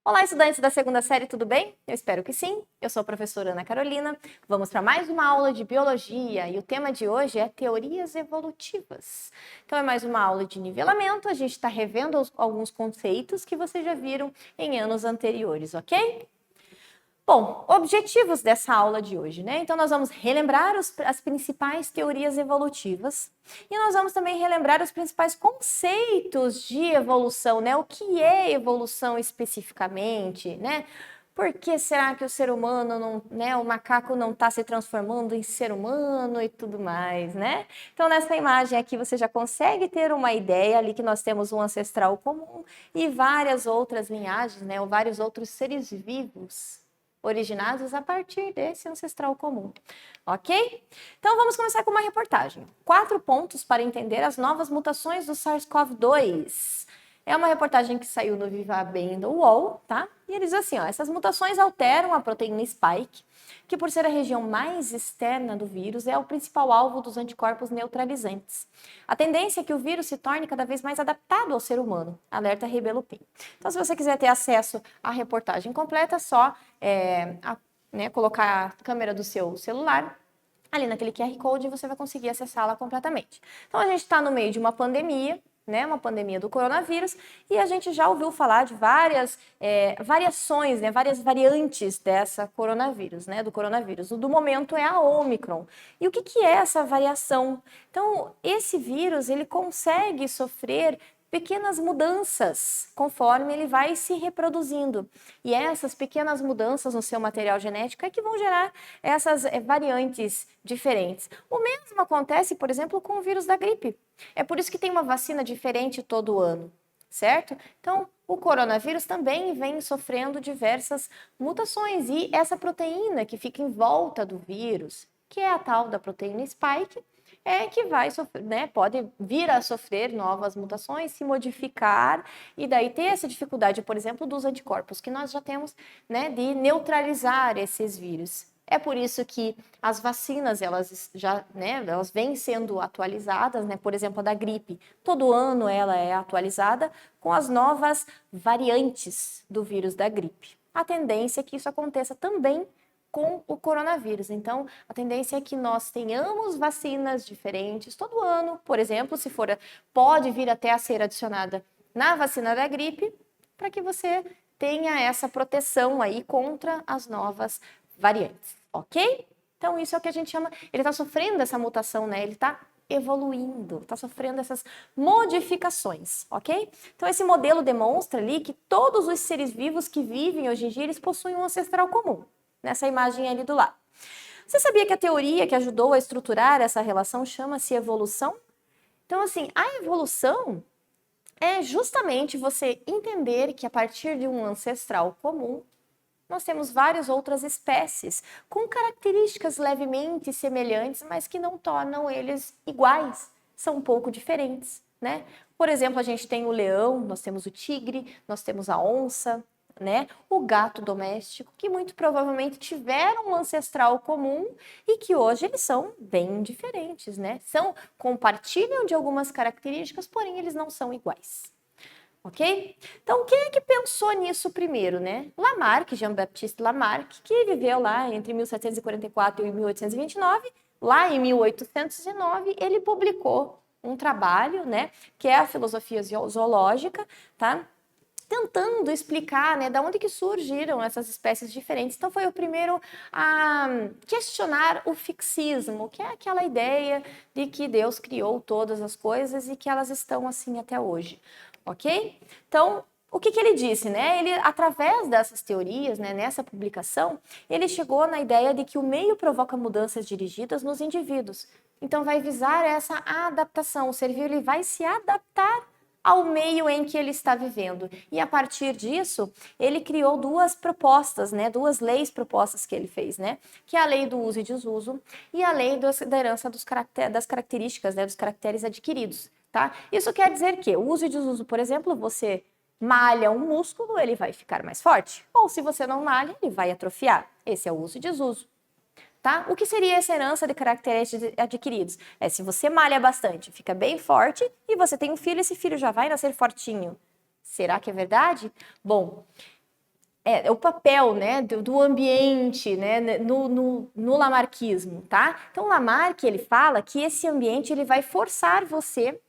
Olá, estudantes da segunda série, tudo bem? Eu espero que sim. Eu sou a professora Ana Carolina. Vamos para mais uma aula de biologia e o tema de hoje é teorias evolutivas. Então, é mais uma aula de nivelamento. A gente está revendo alguns conceitos que vocês já viram em anos anteriores, ok? Bom, objetivos dessa aula de hoje, né? Então, nós vamos relembrar as principais teorias evolutivas e nós vamos também relembrar os principais conceitos de evolução, né? O que é evolução especificamente, né? Por que será que o ser humano não, né? O macaco não está se transformando em ser humano e tudo mais, né? Então, nessa imagem aqui, você já consegue ter uma ideia ali que nós temos um ancestral comum e várias outras linhagens, né? Ou vários outros seres vivos originados a partir desse ancestral comum, ok? Então vamos começar com uma reportagem. 4 pontos para entender as novas mutações do SARS-CoV-2. É uma reportagem que saiu no Viva Bem do UOL, tá? E eles assim, ó, essas mutações alteram a proteína spike, que por ser a região mais externa do vírus, é o principal alvo dos anticorpos neutralizantes. A tendência é que o vírus se torne cada vez mais adaptado ao ser humano, alerta Rebelo Pin. Então, se você quiser ter acesso à reportagem completa, é só colocar a câmera do seu celular ali naquele QR Code e você vai conseguir acessá-la completamente. Então, a gente está no meio de uma pandemia, né, uma pandemia do coronavírus, e a gente já ouviu falar de várias variações, né, várias variantes dessa coronavírus, né, do coronavírus. O do momento é a Omicron. E o que é essa variação? Então, esse vírus, ele consegue sofrer pequenas mudanças conforme ele vai se reproduzindo. E essas pequenas mudanças no seu material genético é que vão gerar essas variantes diferentes. O mesmo acontece, por exemplo, com o vírus da gripe. É por isso que tem uma vacina diferente todo ano, certo? Então, o coronavírus também vem sofrendo diversas mutações e essa proteína que fica em volta do vírus, que é a tal da proteína spike, é que vai sofrer, né, pode vir a sofrer novas mutações, se modificar e daí ter essa dificuldade, por exemplo, dos anticorpos que nós já temos, né, de neutralizar esses vírus. É por isso que as vacinas, elas já, né, elas vêm sendo atualizadas, né? Por exemplo, a da gripe. Todo ano ela é atualizada com as novas variantes do vírus da gripe. A tendência é que isso aconteça também com o coronavírus. Então, a tendência é que nós tenhamos vacinas diferentes todo ano. Por exemplo, se for, pode vir até a ser adicionada na vacina da gripe, para que você tenha essa proteção aí contra as novas variantes, ok? Então, isso é o que a gente chama, ele está sofrendo essa mutação, né? Ele está evoluindo, está sofrendo essas modificações, ok? Então, esse modelo demonstra ali que todos os seres vivos que vivem hoje em dia, eles possuem um ancestral comum, nessa imagem ali do lado. Você sabia que a teoria que ajudou a estruturar essa relação chama-se evolução? Então, assim, a evolução é justamente você entender que a partir de um ancestral comum, nós temos várias outras espécies com características levemente semelhantes, mas que não tornam eles iguais, são um pouco diferentes, né? Por exemplo, a gente tem o leão, nós temos o tigre, nós temos a onça, né? O gato doméstico, que muito provavelmente tiveram um ancestral comum e que hoje eles são bem diferentes, né? Compartilham de algumas características, porém eles não são iguais. Ok? Então, quem é que pensou nisso primeiro, né? Lamarck, Jean-Baptiste Lamarck, que viveu lá entre 1744 e 1829. Lá em 1809, ele publicou um trabalho, né, que é a filosofia zoológica, tá? Tentando explicar, né, da onde que surgiram essas espécies diferentes. Então, foi o primeiro a questionar o fixismo, que é aquela ideia de que Deus criou todas as coisas e que elas estão assim até hoje, ok? Então, o que ele disse, né? Ele, através dessas teorias, né, nessa publicação, ele chegou na ideia de que o meio provoca mudanças dirigidas nos indivíduos. Então, vai visar essa adaptação. O ser vivo ele vai se adaptar ao meio em que ele está vivendo. E a partir disso, ele criou duas propostas, né? Duas leis propostas que ele fez, né? Que é a lei do uso e desuso e a lei da herança das características, né? Dos caracteres adquiridos, tá? Isso quer dizer que o uso e desuso, por exemplo, você malha um músculo, ele vai ficar mais forte. Ou se você não malha, ele vai atrofiar. Esse é o uso e desuso. Tá? O que seria essa herança de caracteres adquiridos? É se você malha bastante, fica bem forte e você tem um filho, esse filho já vai nascer fortinho. Será que é verdade? Bom, o papel, né, do ambiente, né, no lamarckismo, tá? Então, Lamarck, ele fala que esse ambiente, ele vai forçar você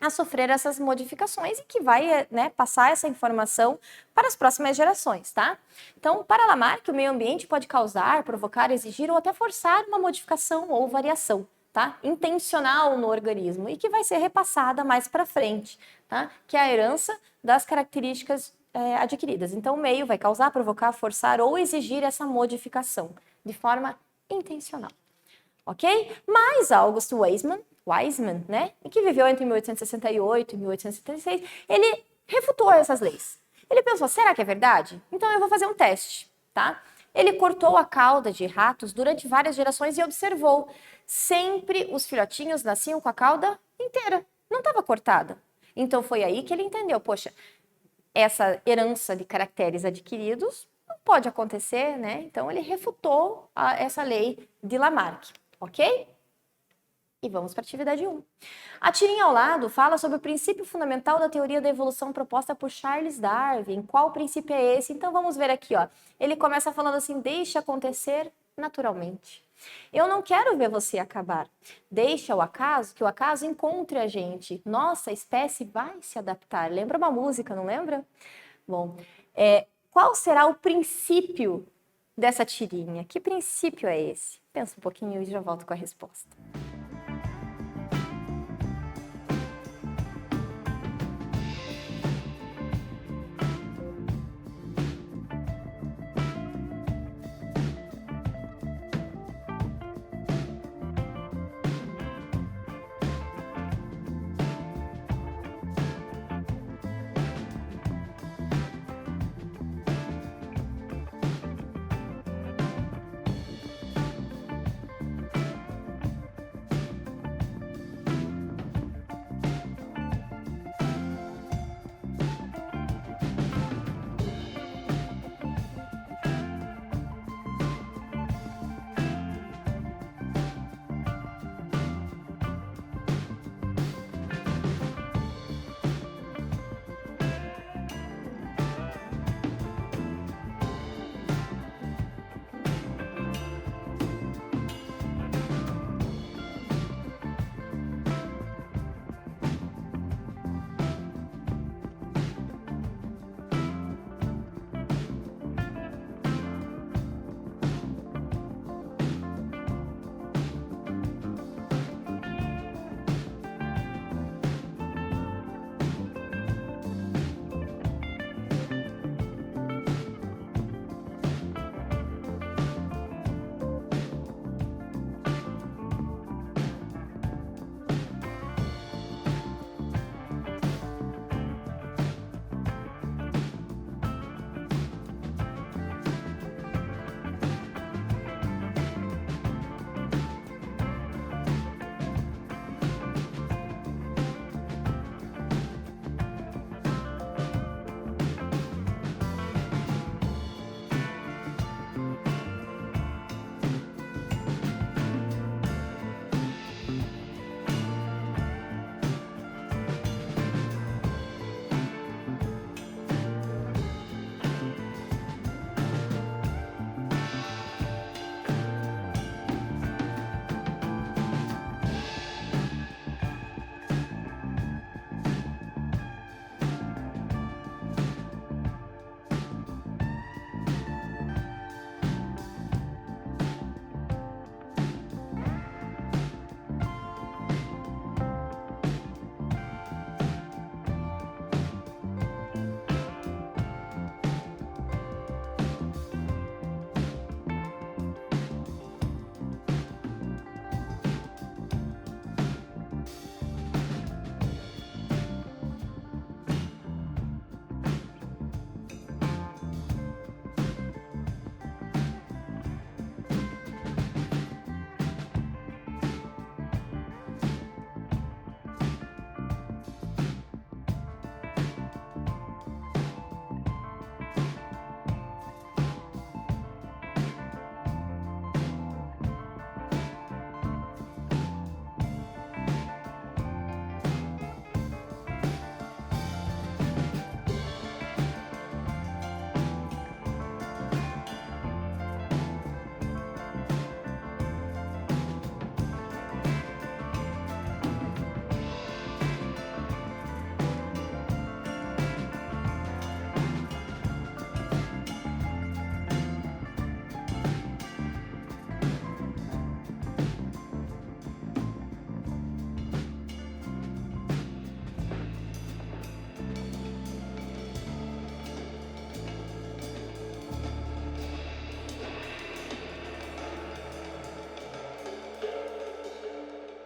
a sofrer essas modificações e que vai, né, passar essa informação para as próximas gerações, tá? Então, para Lamarck, o meio ambiente pode causar, provocar, exigir ou até forçar uma modificação ou variação, tá? Intencional no organismo e que vai ser repassada mais para frente, tá? Que é a herança das características adquiridas. Então, o meio vai causar, provocar, forçar ou exigir essa modificação de forma intencional, ok? Mas August Weismann, né, que viveu entre 1868 e 1876, ele refutou essas leis. Ele pensou, será que é verdade? Então eu vou fazer um teste, tá? Ele cortou a cauda de ratos durante várias gerações e observou. Sempre os filhotinhos nasciam com a cauda inteira, não estava cortada. Então foi aí que ele entendeu, poxa, essa herança de caracteres adquiridos não pode acontecer, né? Então ele refutou essa lei de Lamarck, ok? E vamos para a atividade 1. A tirinha ao lado fala sobre o princípio fundamental da teoria da evolução proposta por Charles Darwin. Qual princípio é esse? Então vamos ver aqui, ó. Ele começa falando assim: deixe acontecer naturalmente. Eu não quero ver você acabar. Deixa o acaso, que o acaso encontre a gente. Nossa espécie vai se adaptar. Lembra uma música, não lembra? Bom, qual será o princípio dessa tirinha? Que princípio é esse? Pensa um pouquinho e já volto com a resposta.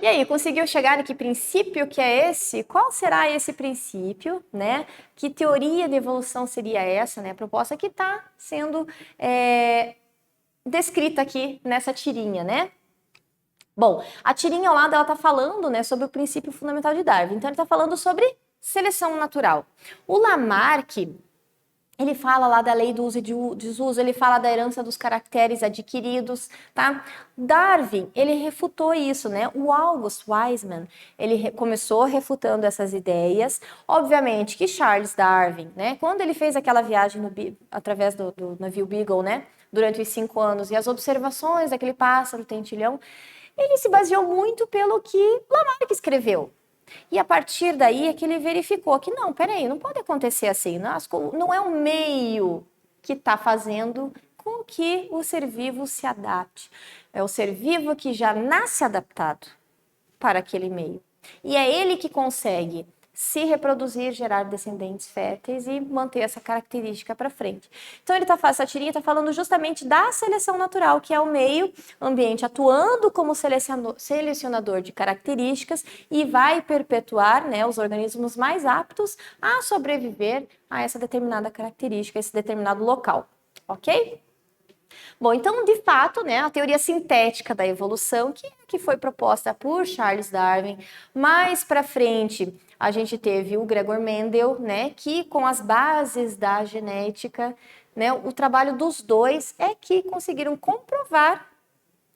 E aí, conseguiu chegar em que princípio que é esse? Qual será esse princípio, né? Que teoria de evolução seria essa, né? A proposta que está sendo descrita aqui nessa tirinha, né? Bom, a tirinha ao lado ela está falando, né, sobre o princípio fundamental de Darwin. Então ele está falando sobre seleção natural. O Lamarck ele fala lá da lei do uso e desuso, ele fala da herança dos caracteres adquiridos, tá? Darwin, ele refutou isso, né? O August Weismann, ele começou refutando essas ideias. Obviamente que Charles Darwin, né? Quando ele fez aquela viagem através do navio Beagle, né? Durante os 5 anos, e as observações daquele pássaro tentilhão, ele se baseou muito pelo que Lamarck escreveu. E a partir daí é que ele verificou que não, peraí, não pode acontecer assim. Não é o meio que está fazendo com que o ser vivo se adapte. É o ser vivo que já nasce adaptado para aquele meio. E é ele que consegue se reproduzir, gerar descendentes férteis e manter essa característica para frente. Então essa tirinha está falando justamente da seleção natural, que é o meio ambiente atuando como selecionador de características e vai perpetuar, né, os organismos mais aptos a sobreviver a essa determinada característica, esse determinado local, ok? Bom, então, de fato, né, a teoria sintética da evolução, que foi proposta por Charles Darwin, mais para frente a gente teve o Gregor Mendel, né, que com as bases da genética, né, o trabalho dos dois é que conseguiram comprovar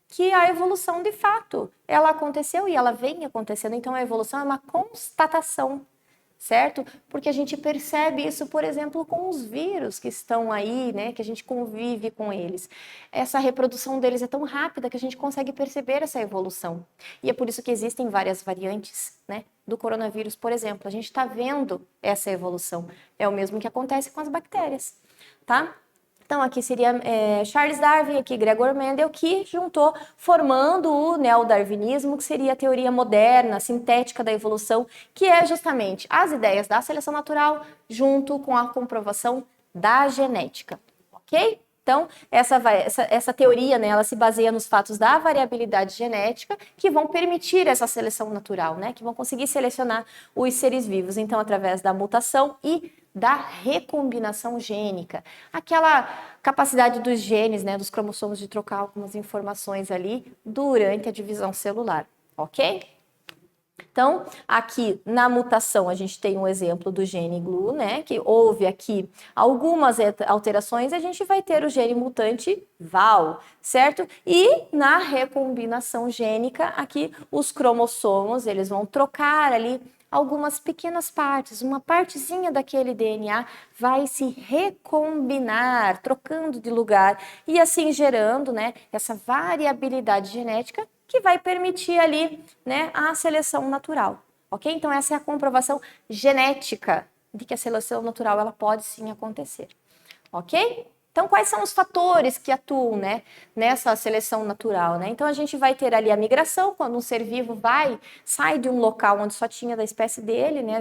que a evolução, de fato, ela aconteceu e ela vem acontecendo. Então, a evolução é uma constatação, certo? Porque a gente percebe isso, por exemplo, com os vírus que estão aí, né, que a gente convive com eles. Essa reprodução deles é tão rápida que a gente consegue perceber essa evolução. E é por isso que existem várias variantes, né, do coronavírus, por exemplo. A gente está vendo essa evolução. É o mesmo que acontece com as bactérias, tá? Então, aqui seria Charles Darwin, aqui Gregor Mendel, que juntou, formando o neodarwinismo, que seria a teoria moderna, sintética da evolução, que é justamente as ideias da seleção natural junto com a comprovação da genética, ok? Então, essa teoria, né, ela se baseia nos fatos da variabilidade genética que vão permitir essa seleção natural, né, que vão conseguir selecionar os seres vivos, então, através da mutação e da recombinação gênica, aquela capacidade dos genes, né, dos cromossomos de trocar algumas informações ali durante a divisão celular, ok? Então, aqui na mutação, a gente tem um exemplo do gene GLU, né? Que houve aqui algumas alterações, a gente vai ter o gene mutante VAL, certo? E na recombinação gênica, aqui os cromossomos, eles vão trocar ali algumas pequenas partes, uma partezinha daquele DNA vai se recombinar, trocando de lugar e assim gerando, né, essa variabilidade genética que vai permitir ali, né, a seleção natural, ok? Então essa é a comprovação genética de que a seleção natural ela pode sim acontecer, ok? Então, quais são os fatores que atuam, né, nessa seleção natural, né? Então, a gente vai ter ali a migração, quando um ser vivo sai de um local onde só tinha da espécie dele, né,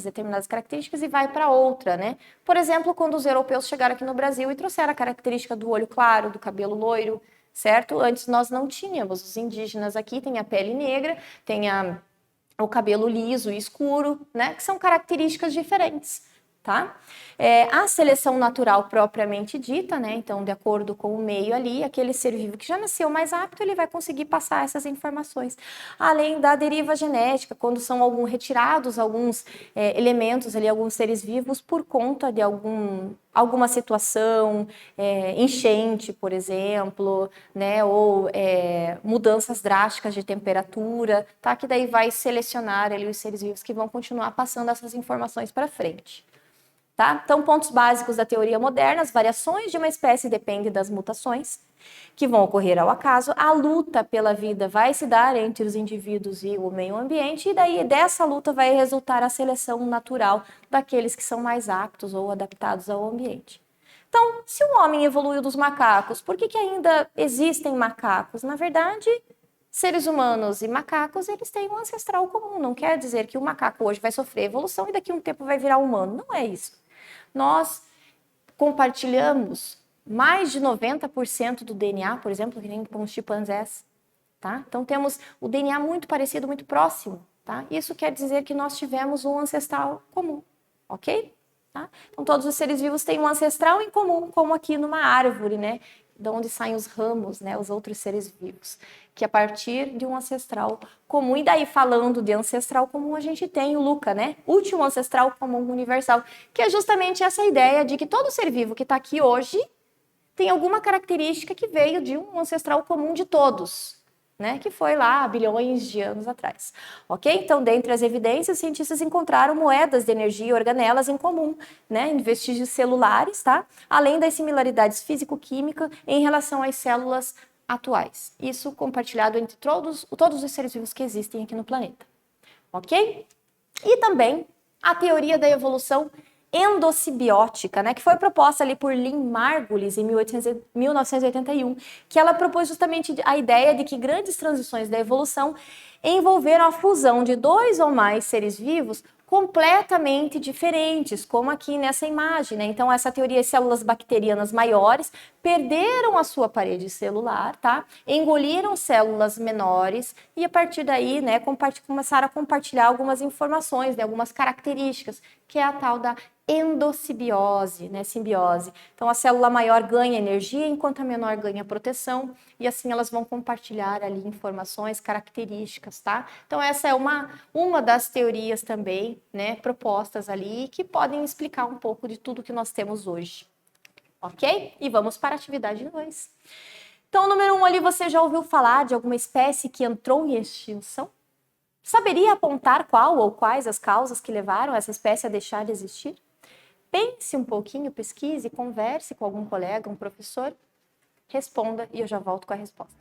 determinadas características, e vai para outra, né? Por exemplo, quando os europeus chegaram aqui no Brasil e trouxeram a característica do olho claro, do cabelo loiro, certo? Antes nós não tínhamos. Os indígenas aqui têm a pele negra, têm o cabelo liso e escuro, né? Que são características diferentes. Tá? A seleção natural propriamente dita, né? Então, de acordo com o meio ali, aquele ser vivo que já nasceu mais apto, ele vai conseguir passar essas informações. Além da deriva genética, quando são retirados alguns elementos ali, alguns seres vivos, por conta de alguma situação, enchente, por exemplo, né? Ou mudanças drásticas de temperatura, tá? Que daí vai selecionar ali os seres vivos que vão continuar passando essas informações para frente. Tá? Então, pontos básicos da teoria moderna: as variações de uma espécie dependem das mutações que vão ocorrer ao acaso, a luta pela vida vai se dar entre os indivíduos e o meio ambiente, e daí dessa luta vai resultar a seleção natural daqueles que são mais aptos ou adaptados ao ambiente. Então, se o homem evoluiu dos macacos, por que ainda existem macacos? Na verdade, seres humanos e macacos, eles têm um ancestral comum. Não quer dizer que o macaco hoje vai sofrer evolução e daqui a um tempo vai virar humano. Não é isso. Nós compartilhamos mais de 90% do DNA, por exemplo, que nem com os chimpanzés. tá? Então temos o DNA muito parecido, muito próximo, tá? Isso quer dizer que nós tivemos um ancestral comum, ok? Tá? Então todos os seres vivos têm um ancestral em comum, como aqui numa árvore, né? De onde saem os ramos, né? Os outros seres vivos, que a partir de um ancestral comum, e daí falando de ancestral comum, a gente tem o Luca, né? Último ancestral comum universal, que é justamente essa ideia de que todo ser vivo que está aqui hoje tem alguma característica que veio de um ancestral comum de todos, né, que foi lá há bilhões de anos atrás, ok? Então, dentre as evidências, cientistas encontraram moedas de energia e organelas em comum, né, em vestígios celulares, tá? Além das similaridades físico-químicas em relação às células atuais. Isso compartilhado entre todos os seres vivos que existem aqui no planeta, ok? E também a teoria da evolução endossimbiótica, né, que foi proposta ali por Lynn Margulis em 1981, que ela propôs justamente a ideia de que grandes transições da evolução envolveram a fusão de dois ou mais seres vivos completamente diferentes, como aqui nessa imagem, né? Então, essa teoria, as células bacterianas maiores perderam a sua parede celular, tá? Engoliram células menores e, a partir daí, né, começaram a compartilhar algumas informações, né, algumas características, que é a tal da endossimbiose, né, simbiose. Então, a célula maior ganha energia, enquanto a menor ganha proteção, e assim elas vão compartilhar ali informações, características, tá? Então, essa é uma das teorias também, né, propostas ali, que podem explicar um pouco de tudo que nós temos hoje, ok? E vamos para a atividade 2. Então, número 1 ali, você já ouviu falar de alguma espécie que entrou em extinção? Saberia apontar qual ou quais as causas que levaram essa espécie a deixar de existir? Pense um pouquinho, pesquise, converse com algum colega, um professor, responda e eu já volto com a resposta.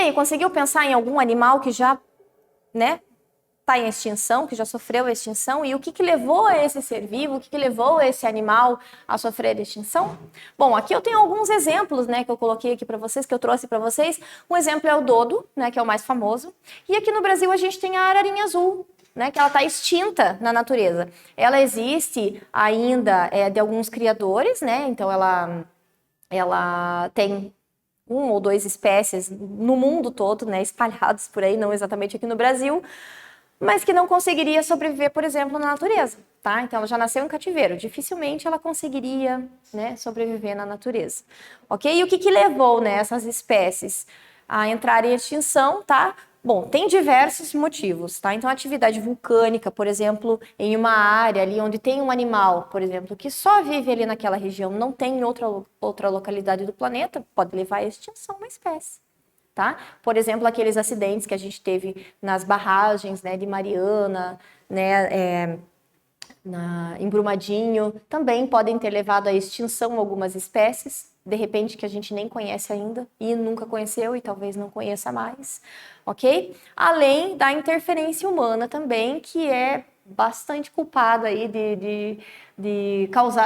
aí, conseguiu pensar em algum animal que já, né, está em extinção, que já sofreu extinção, e o que levou a esse ser vivo, o que levou esse animal a sofrer extinção? Bom, aqui eu tenho alguns exemplos, né, que eu coloquei aqui para vocês, que eu trouxe para vocês. Um exemplo é o dodo, né, que é o mais famoso. E aqui no Brasil a gente tem a ararinha azul, né, que ela está extinta na natureza. Ela existe ainda de alguns criadores, né, então ela tem 1 ou 2 espécies no mundo todo, né, espalhados por aí, não exatamente aqui no Brasil, mas que não conseguiria sobreviver, por exemplo, na natureza, tá? Então, ela já nasceu em cativeiro, dificilmente ela conseguiria, né, sobreviver na natureza, ok? E o que levou, né, essas espécies a entrarem em extinção, tá? Bom, tem diversos motivos, tá? Então, a atividade vulcânica, por exemplo, em uma área ali onde tem um animal, por exemplo, que só vive ali naquela região, não tem em outra localidade do planeta, pode levar à extinção uma espécie. Tá? Por exemplo, aqueles acidentes que a gente teve nas barragens, né, de Mariana, né, em Brumadinho, também podem ter levado à extinção algumas espécies, de repente que a gente nem conhece ainda e nunca conheceu e talvez não conheça mais, ok? Além da interferência humana também, que é bastante culpada aí de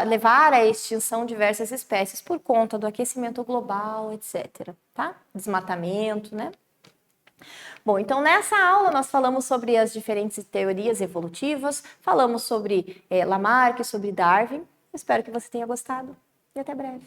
levar à extinção diversas espécies por conta do aquecimento global, etc. Tá? Desmatamento, né? Bom, então nessa aula nós falamos sobre as diferentes teorias evolutivas, falamos sobre Lamarck, sobre Darwin. Espero que você tenha gostado e até breve.